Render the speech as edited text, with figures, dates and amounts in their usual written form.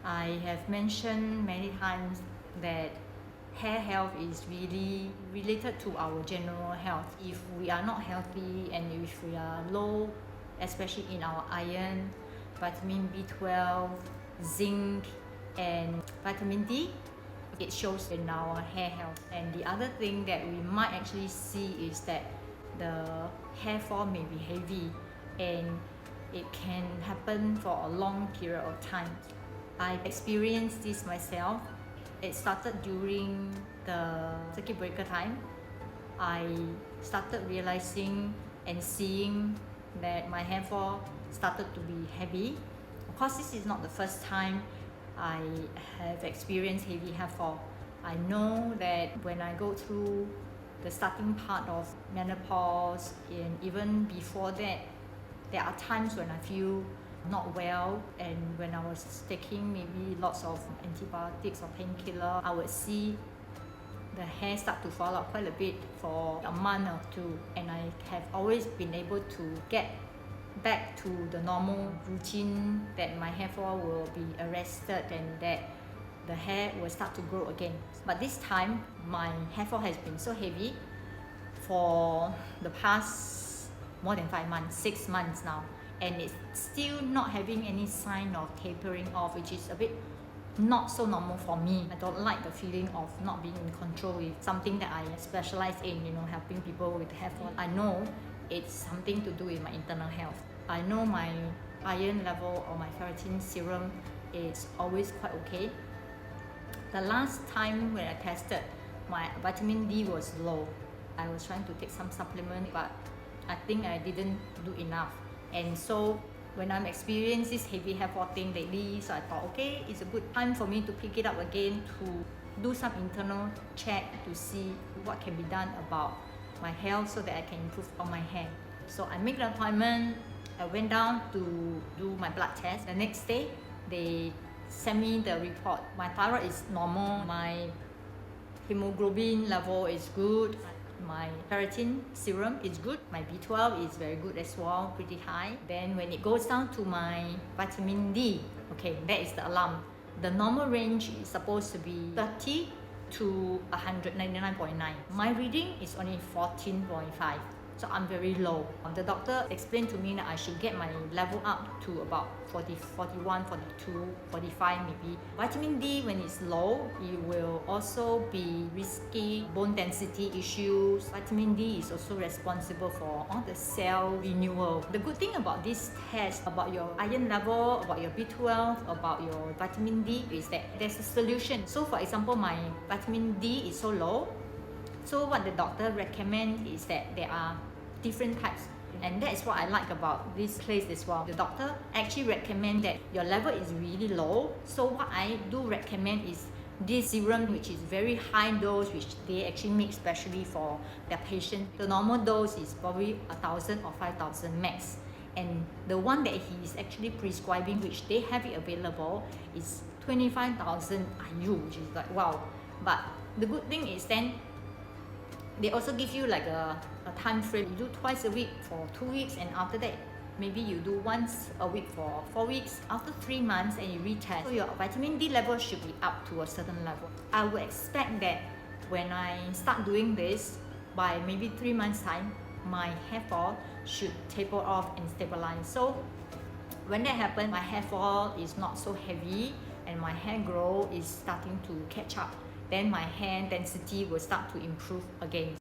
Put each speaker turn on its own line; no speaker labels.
I have mentioned many times that hair health is really related to our general health. If we are not healthy and if we are low, especially in our iron, vitamin B12, zinc, and vitamin D, it shows in our hair health. And the other thing that we might actually see is that the hair fall may be heavy and it can happen for a long period of time. I experienced this myself. It started during the circuit breaker time. I started realizing and seeing that my hair fall started to be heavy. Of course, this is not the first time I have experienced heavy hair fall. I know that when I go through the starting part of menopause and even before that, there are times when I feel not well, and when I was taking maybe lots of antibiotics or painkiller, I would see the hair start to fall out quite a bit for a month or two, and I have always been able to get back to the normal routine that my hair fall will be arrested and that the hair will start to grow again. But this time my hair fall has been so heavy for the past more than 5 months, 6 months now, and it's still not having any sign of tapering off, which is a bit not so normal for me. I don't like the feeling of not being in control with something that I specialize in, helping people with hair fall. I know it's something to do with my internal health. I know my iron level or my ferritin serum is always quite okay. The last time when I tested, my vitamin D was low. I was trying to take some supplement, but I think I didn't do enough. And so when I'm experiencing this heavy hair fall thing lately, so I thought, okay, it's a good time for me to pick it up again, to do some internal check to see what can be done about my health so that I can improve on my hair. So I make the appointment. I went down to do my blood test. The next day, they sent me the report. My thyroid is normal. My hemoglobin level is good. My ferritin serum is good. My B12 is very good as well, pretty high. Then when it goes down to my vitamin D, okay, that is the alarm. The normal range is supposed to be 30 to 199.9. My reading is only 14.5. So I'm very low. The doctor explained to me that I should get my level up to about 40, 41, 42, 45 maybe. Vitamin D, when it's low, it will also be risky bone density issues. Vitamin D is also responsible for all the cell renewal. The good thing about this test, about your iron level, about your B12, about your vitamin D, is that there's a solution. So for example, my vitamin D is so low. So what the doctor recommends is that there are different types, and that is what I like about this place as well. The doctor actually recommends that your level is really low. So what I do recommend is this serum, which is very high dose, which they actually make specially for their patient. The normal dose is probably 1,000 or 5,000 max, and the one that he is actually prescribing, which they have it available, is 25,000 IU, which is like wow. But the good thing is then they also give you like a time frame. You do twice a week for 2 weeks, and after that maybe you do once a week for 4 weeks. After 3 months and you retest, so your vitamin D level should be up to a certain level. I would expect that when I start doing this, by maybe 3 months time, my hair fall should taper off and stabilize. So when that happens, my hair fall is not so heavy and my hair growth is starting to catch up. Then my hair density will start to improve again.